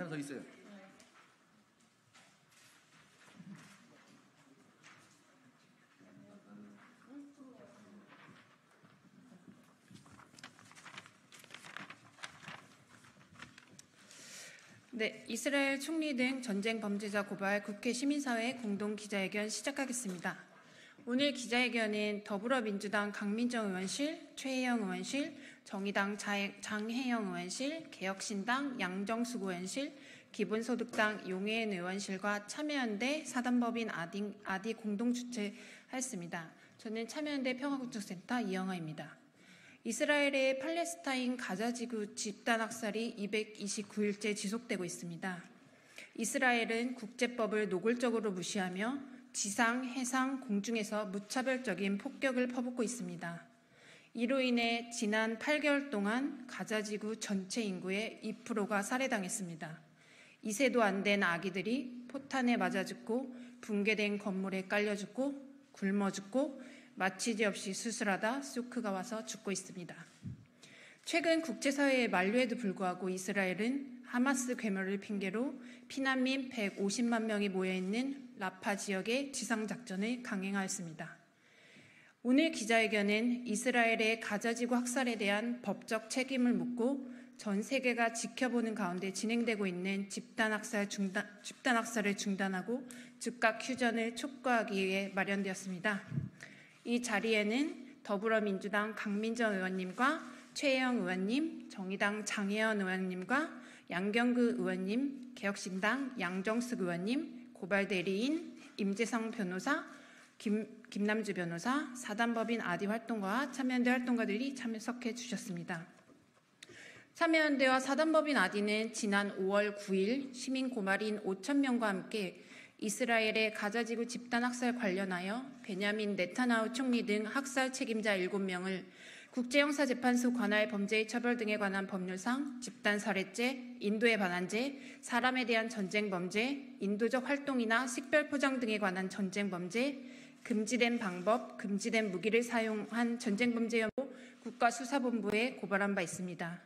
하나 더 있어요. 네, 이스라엘 총리 등 전쟁 범죄자 고발 국회 시민사회 공동 기자회견 시작하겠습니다. 오늘 기자회견은 더불어민주당 강민정 의원실, 최혜영 의원실, 정의당 장혜영 의원실, 개혁신당 양정숙 의원실, 기본소득당 용혜은 의원실과 참여연대 사단법인 아디 공동 주최하였습니다. 저는 참여연대 평화구축센터 이영아입니다. 이스라엘의 팔레스타인 가자지구 집단 학살이 229일째 지속되고 있습니다. 이스라엘은 국제법을 노골적으로 무시하며 지상, 해상, 공중에서 무차별적인 폭격을 퍼붓고 있습니다. 이로 인해 지난 8개월 동안 가자지구 전체 인구의 2%가 살해당했습니다. 2세도 안 된 아기들이 포탄에 맞아 죽고 붕괴된 건물에 깔려 죽고 굶어 죽고 마취제 없이 수술하다 쇼크가 와서 죽고 있습니다. 최근 국제사회의 만류에도 불구하고 이스라엘은 하마스 괴멸을 핑계로 피난민 150만 명이 모여있는 라파 지역의 지상작전을 강행하였습니다. 오늘 기자회견은 이스라엘의 가자지구 학살에 대한 법적 책임을 묻고 전 세계가 지켜보는 가운데 진행되고 있는 집단 학살을 중단하고 즉각 휴전을 촉구하기 위해 마련되었습니다. 이 자리에는 더불어민주당 강민정 의원님과 최혜영 의원님, 정의당 장혜연 의원님과 양경구 의원님, 개혁신당 양정숙 의원님, 고발대리인 임재성 변호사, 김남주 변호사, 사단법인 아디 활동가와 참여연대 활동가들이 참석해 주셨습니다. 참여연대와 사단법인 아디는 지난 5월 9일 시민 고말인 5,000명과 함께 이스라엘의 가자지구 집단 학살 관련하여 베냐민 네타냐후 총리 등 학살 책임자 7명을 국제형사재판소 관할 범죄의 처벌 등에 관한 법률상 집단 살해죄, 인도에 반한 죄, 사람에 대한 전쟁 범죄, 인도적 활동이나 식별 포장 등에 관한 전쟁 범죄, 금지된 방법, 금지된 무기를 사용한 전쟁 범죄 혐의로 국가수사본부에 고발한 바 있습니다.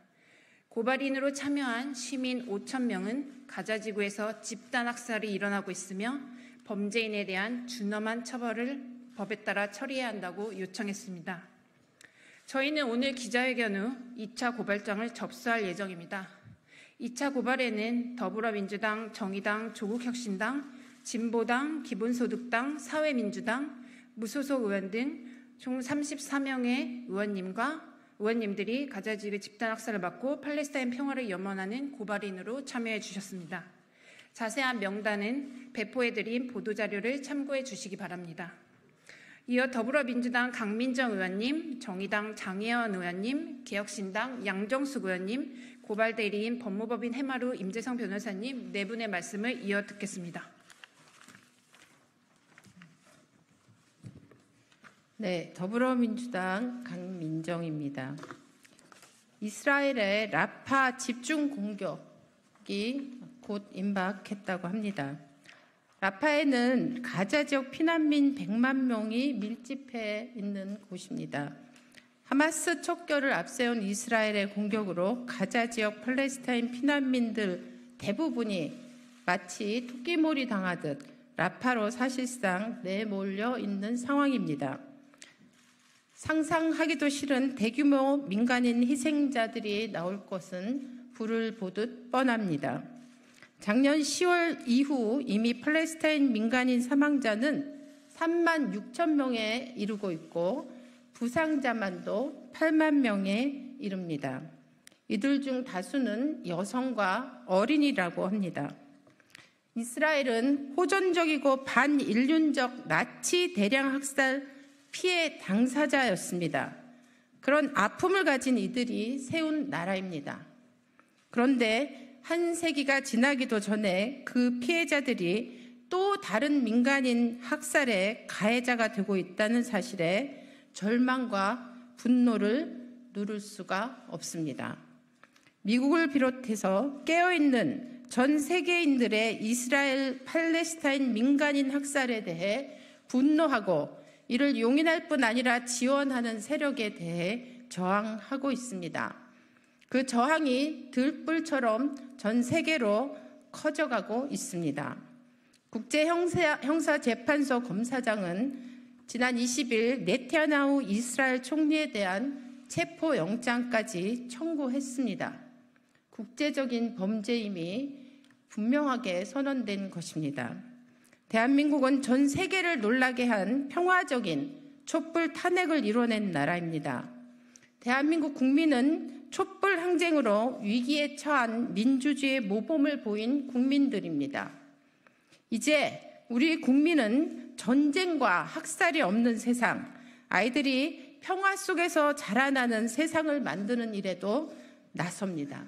고발인으로 참여한 시민 5,000명은 가자지구에서 집단 학살이 일어나고 있으며 범죄인에 대한 준엄한 처벌을 법에 따라 처리해야 한다고 요청했습니다. 저희는 오늘 기자회견 후 2차 고발장을 접수할 예정입니다. 2차 고발에는 더불어민주당, 정의당, 조국혁신당, 진보당, 기본소득당, 사회민주당, 무소속 의원 등 총 34명의 의원님들이 가자지구 집단 학살을 막고 팔레스타인 평화를 염원하는 고발인으로 참여해 주셨습니다. 자세한 명단은 배포해드린 보도자료를 참고해 주시기 바랍니다. 이어 더불어민주당 강민정 의원님, 정의당 장혜연 의원님, 개혁신당 양정숙 의원님, 고발대리인 법무법인 해마루 임재성 변호사님 네 분의 말씀을 이어 듣겠습니다. 네, 더불어민주당 강민정입니다. 이스라엘의 라파 집중 공격이 곧 임박했다고 합니다. 라파에는 가자 지역 피난민 100만 명이 밀집해 있는 곳입니다. 하마스 척결을 앞세운 이스라엘의 공격으로 가자 지역 팔레스타인 피난민들 대부분이 마치 토끼몰이 당하듯 라파로 사실상 내몰려 있는 상황입니다. 상상하기도 싫은 대규모 민간인 희생자들이 나올 것은 불을 보듯 뻔합니다. 작년 10월 이후 이미 팔레스타인 민간인 사망자는 3만 6천 명에 이르고 있고 부상자만도 8만 명에 이릅니다. 이들 중 다수는 여성과 어린이라고 합니다. 이스라엘은 호전적이고 반인륜적 나치 대량 학살 피해 당사자였습니다. 그런 아픔을 가진 이들이 세운 나라입니다. 그런데 한 세기가 지나기도 전에 그 피해자들이 또 다른 민간인 학살의 가해자가 되고 있다는 사실에 절망과 분노를 누를 수가 없습니다. 미국을 비롯해서 깨어있는 전 세계인들의 이스라엘 팔레스타인 민간인 학살에 대해 분노하고 이를 용인할 뿐 아니라 지원하는 세력에 대해 저항하고 있습니다. 그 저항이 들불처럼 전 세계로 커져가고 있습니다. 국제형사재판소 검사장은 지난 20일 네타냐후 이스라엘 총리에 대한 체포영장까지 청구했습니다. 국제적인 범죄임이 분명하게 선언된 것입니다. 대한민국은 전 세계를 놀라게 한 평화적인 촛불 탄핵을 이뤄낸 나라입니다. 대한민국 국민은 촛불 항쟁으로 위기에 처한 민주주의의 모범을 보인 국민들입니다. 이제 우리 국민은 전쟁과 학살이 없는 세상, 아이들이 평화 속에서 자라나는 세상을 만드는 일에도 나섭니다.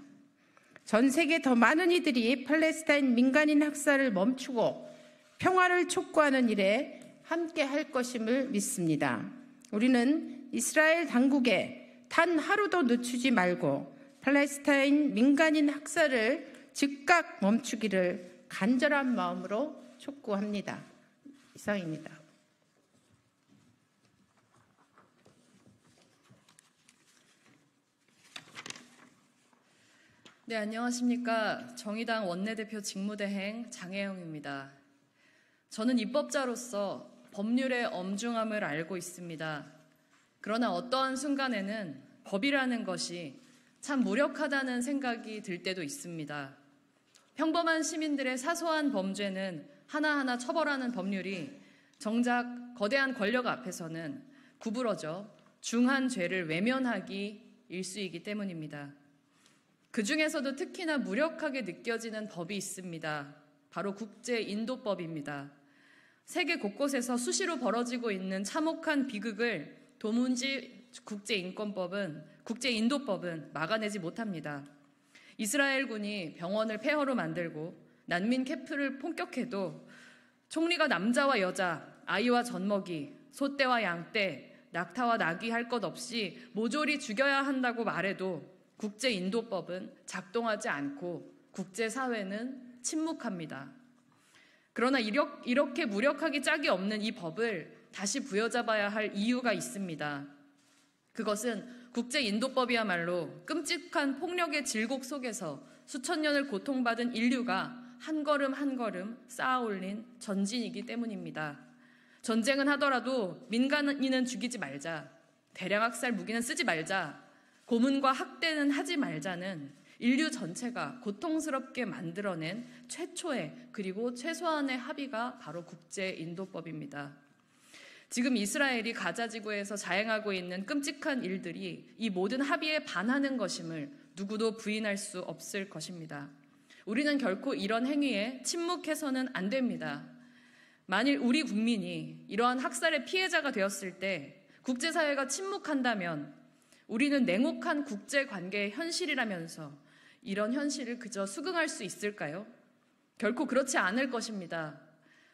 전 세계 더 많은 이들이 팔레스타인 민간인 학살을 멈추고 평화를 촉구하는 일에 함께 할 것임을 믿습니다. 우리는 이스라엘 당국에 단 하루도 늦추지 말고 팔레스타인 민간인 학살을 즉각 멈추기를 간절한 마음으로 촉구합니다. 이상입니다. 네, 안녕하십니까. 정의당 원내대표 직무대행 장혜영입니다. 저는 입법자로서 법률의 엄중함을 알고 있습니다. 그러나 어떠한 순간에는 법이라는 것이 참 무력하다는 생각이 들 때도 있습니다. 평범한 시민들의 사소한 범죄는 하나하나 처벌하는 법률이 정작 거대한 권력 앞에서는 구부러져 중한 죄를 외면하기 일쑤이기 때문입니다. 그 중에서도 특히나 무력하게 느껴지는 법이 있습니다. 바로 국제인도법입니다. 세계 곳곳에서 수시로 벌어지고 있는 참혹한 비극을 도무지 국제인도법은 막아내지 못합니다. 이스라엘군이 병원을 폐허로 만들고 난민 캠프를 폭격해도 총리가 남자와 여자, 아이와 젖먹이, 소떼와 양떼, 낙타와 나귀 할 것 없이 모조리 죽여야 한다고 말해도 국제인도법은 작동하지 않고 국제사회는 침묵합니다. 그러나 이렇게 무력하기 짝이 없는 이 법을 다시 부여잡아야 할 이유가 있습니다. 그것은 국제인도법이야말로 끔찍한 폭력의 질곡 속에서 수천 년을 고통받은 인류가 한 걸음 한 걸음 쌓아올린 전진이기 때문입니다. 전쟁은 하더라도 민간인은 죽이지 말자, 대량학살 무기는 쓰지 말자, 고문과 학대는 하지 말자는 인류 전체가 고통스럽게 만들어낸 최초의 그리고 최소한의 합의가 바로 국제인도법입니다. 지금 이스라엘이 가자 지구에서 자행하고 있는 끔찍한 일들이 이 모든 합의에 반하는 것임을 누구도 부인할 수 없을 것입니다. 우리는 결코 이런 행위에 침묵해서는 안 됩니다. 만일 우리 국민이 이러한 학살의 피해자가 되었을 때 국제사회가 침묵한다면 우리는 냉혹한 국제관계의 현실이라면서 이런 현실을 그저 수긍할 수 있을까요? 결코 그렇지 않을 것입니다.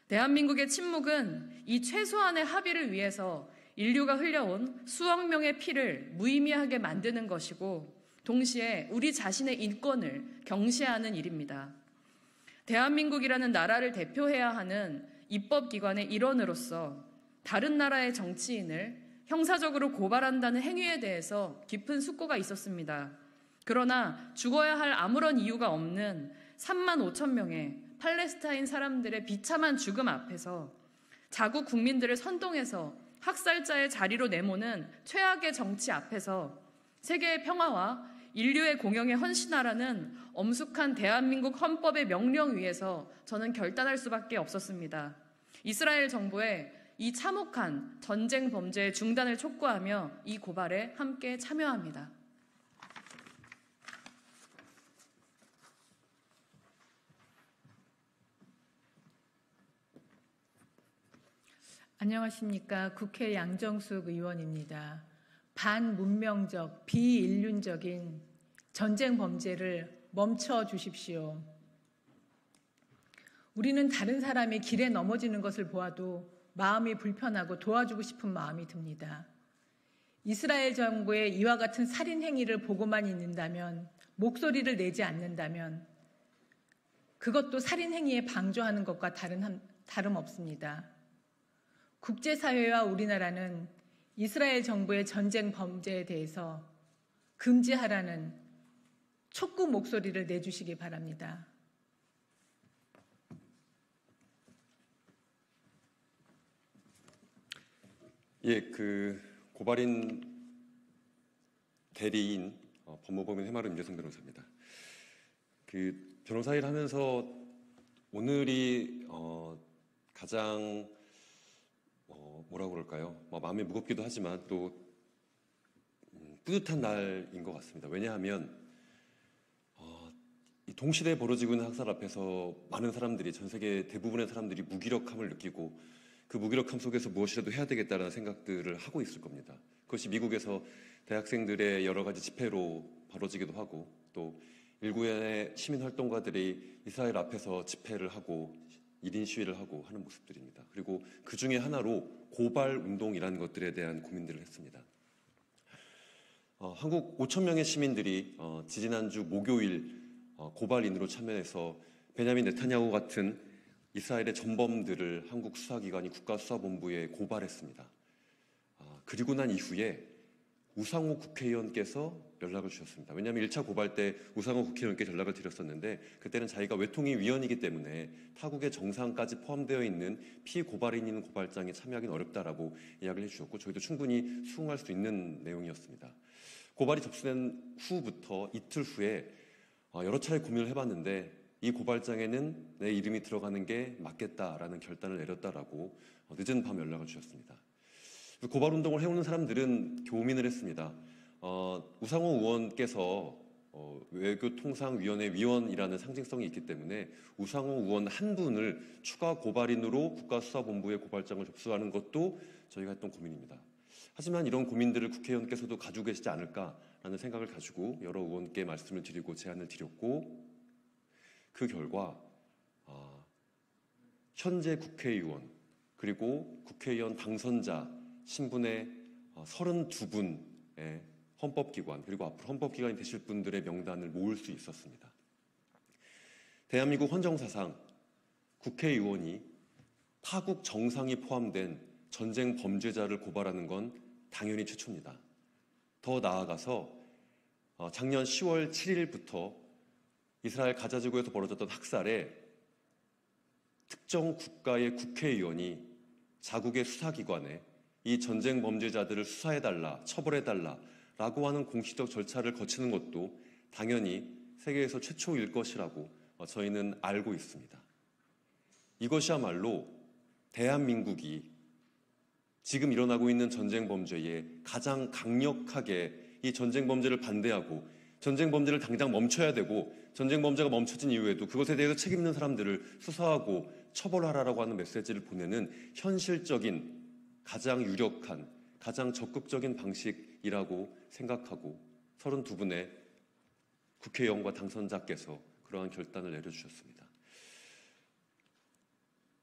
대한민국의 침묵은 이 최소한의 합의를 위해서 인류가 흘려온 수억 명의 피를 무의미하게 만드는 것이고 동시에 우리 자신의 인권을 경시하는 일입니다. 대한민국이라는 나라를 대표해야 하는 입법기관의 일원으로서 다른 나라의 정치인을 형사적으로 고발한다는 행위에 대해서 깊은 숙고가 있었습니다. 그러나 죽어야 할 아무런 이유가 없는 3만 5천 명의 팔레스타인 사람들의 비참한 죽음 앞에서 자국 국민들을 선동해서 학살자의 자리로 내모는 최악의 정치 앞에서 세계의 평화와 인류의 공영에 헌신하라는 엄숙한 대한민국 헌법의 명령 위에서 저는 결단할 수밖에 없었습니다. 이스라엘 정부의 이 참혹한 전쟁 범죄의 중단을 촉구하며 이 고발에 함께 참여합니다. 안녕하십니까. 국회 양정숙 의원입니다. 반문명적, 비인륜적인 전쟁 범죄를 멈춰 주십시오. 우리는 다른 사람이 길에 넘어지는 것을 보아도 마음이 불편하고 도와주고 싶은 마음이 듭니다. 이스라엘 정부의 이와 같은 살인 행위를 보고만 있는다면, 목소리를 내지 않는다면 그것도 살인 행위에 방조하는 것과 다름없습니다. 국제사회와 우리나라는 이스라엘 정부의 전쟁 범죄에 대해서 금지하라는 촉구 목소리를 내주시기 바랍니다. 예, 고발인 대리인 법무법인 해마름 임재성 변호사입니다. 변호사 일 하면서 오늘이 가장 뭐라고 그럴까요? 마음이 무겁기도 하지만 또 뿌듯한 날인 것 같습니다. 왜냐하면 이 동시대에 벌어지고 있는 학살 앞에서 많은 사람들이, 전 세계 대부분의 사람들이 무기력함을 느끼고 그 무기력함 속에서 무엇이라도 해야 되겠다는 생각들을 하고 있을 겁니다. 그것이 미국에서 대학생들의 여러 가지 집회로 벌어지기도 하고, 또 일부의 시민활동가들이 이스라엘 앞에서 집회를 하고 1인 시위를 하고 하는 모습들입니다. 그리고 그 중에 하나로 고발운동이라는 것들에 대한 고민들을 했습니다. 한국 5천 명의 시민들이 지지난주 목요일 고발인으로 참여해서 베냐민 네타냐후 같은 이스라엘의 전범들을 한국 수사기관이 국가수사본부에 고발했습니다. 그리고 난 이후에 우상호 국회의원께서 연락을 주셨습니다. 왜냐하면 1차 고발 때 우상호 국회의원께 연락을 드렸었는데, 그때는 자기가 외통위 위원이기 때문에 타국의 정상까지 포함되어 있는 피고발인 있는 고발장에 참여하기는 어렵다라고 이야기를 해주셨고, 저희도 충분히 수긍할 수 있는 내용이었습니다. 고발이 접수된 후부터 이틀 후에 여러 차례 고민을 해봤는데 이 고발장에는 내 이름이 들어가는 게 맞겠다라는 결단을 내렸다라고 늦은 밤 연락을 주셨습니다. 고발운동을 해오는 사람들은 고민을 했습니다. 우상호 의원께서 외교통상위원회 위원이라는 상징성이 있기 때문에 우상호 의원 한 분을 추가 고발인으로 국가수사본부에 고발장을 접수하는 것도 저희가 했던 고민입니다. 하지만 이런 고민들을 국회의원께서도 가지고 계시지 않을까라는 생각을 가지고 여러 의원께 말씀을 드리고 제안을 드렸고, 그 결과 현재 국회의원 그리고 국회의원 당선자 신분의 32분의 헌법기관, 그리고 앞으로 헌법기관이 되실 분들의 명단을 모을 수 있었습니다. 대한민국 헌정사상 국회의원이 타국 정상이 포함된 전쟁 범죄자를 고발하는 건 당연히 최초입니다. 더 나아가서 작년 10월 7일부터 이스라엘 가자지구에서 벌어졌던 학살에 특정 국가의 국회의원이 자국의 수사기관에 이 전쟁 범죄자들을 수사해달라, 처벌해달라라고 하는 공식적 절차를 거치는 것도 당연히 세계에서 최초일 것이라고 저희는 알고 있습니다. 이것이야말로 대한민국이 지금 일어나고 있는 전쟁 범죄에 가장 강력하게 이 전쟁 범죄를 반대하고, 전쟁 범죄를 당장 멈춰야 되고, 전쟁 범죄가 멈춰진 이후에도 그것에 대해서 책임 있는 사람들을 수사하고 처벌하라라고 하는 메시지를 보내는 현실적인, 가장 유력한, 가장 적극적인 방식이라고 생각하고 32분의 국회의원과 당선자께서 그러한 결단을 내려주셨습니다.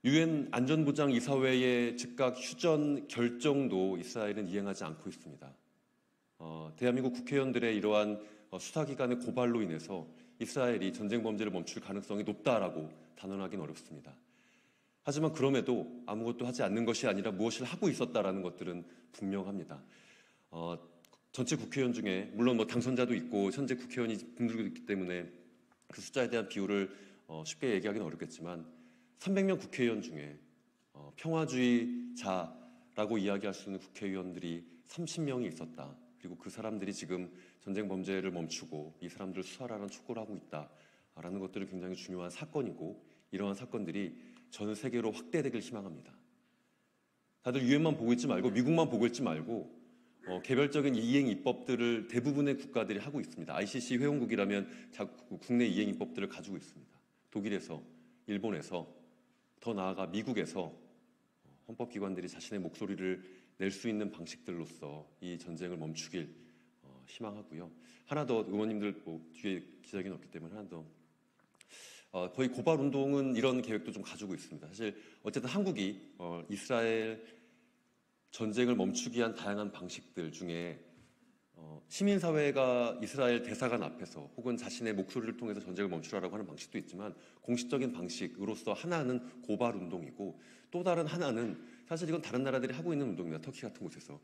유엔 안전보장이사회의 즉각 휴전 결정도 이스라엘은 이행하지 않고 있습니다. 대한민국 국회의원들의 이러한 수사기관의 고발로 인해서 이스라엘이 전쟁 범죄를 멈출 가능성이 높다라고 단언하기는 어렵습니다. 하지만 그럼에도 아무것도 하지 않는 것이 아니라 무엇을 하고 있었다라는 것들은 분명합니다. 전체 국회의원 중에 물론 당선자도 있고 현재 국회의원이 분들도 있기 때문에 그 숫자에 대한 비율을 쉽게 얘기하기는 어렵겠지만 300명 국회의원 중에 평화주의자라고 이야기할 수 있는 국회의원들이 30명이 있었다. 그리고 그 사람들이 지금 전쟁 범죄를 멈추고 이 사람들을 수사하라는 촉구를 하고 있다라는 것들은 굉장히 중요한 사건이고, 이러한 사건들이 전 세계로 확대되길 희망합니다. 다들 유엔만 보고 있지 말고, 미국만 보고 있지 말고 개별적인 이행 입법들을 대부분의 국가들이 하고 있습니다. ICC 회원국이라면 국내 이행 입법들을 가지고 있습니다. 독일에서, 일본에서, 더 나아가 미국에서 헌법기관들이 자신의 목소리를 낼 수 있는 방식들로서 이 전쟁을 멈추길 희망하고요. 하나 더, 의원님들 뒤에 기자회견 없기 때문에 하나 더, 거의 고발운동은 이런 계획도 좀 가지고 있습니다. 사실 어쨌든 한국이 이스라엘 전쟁을 멈추기 위한 다양한 방식들 중에 시민사회가 이스라엘 대사관 앞에서 혹은 자신의 목소리를 통해서 전쟁을 멈추라고 하는 방식도 있지만, 공식적인 방식으로서 하나는 고발운동이고, 또 다른 하나는 사실 이건 다른 나라들이 하고 있는 운동입니다. 터키 같은 곳에서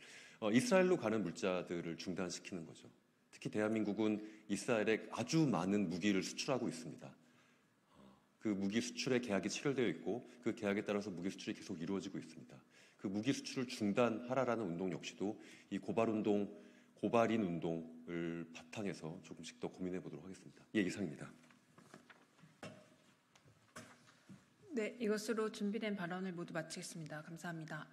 이스라엘로 가는 물자들을 중단시키는 거죠. 특히 대한민국은 이스라엘에 아주 많은 무기를 수출하고 있습니다. 그 무기 수출의 계약이 체결되어 있고 그 계약에 따라서 무기 수출이 계속 이루어지고 있습니다. 그 무기 수출을 중단하라라는 운동 역시도 이 고발인 운동을 바탕에서 조금씩 더 고민해 보도록 하겠습니다. 예, 이상입니다. 네, 이것으로 준비된 발언을 모두 마치겠습니다. 감사합니다.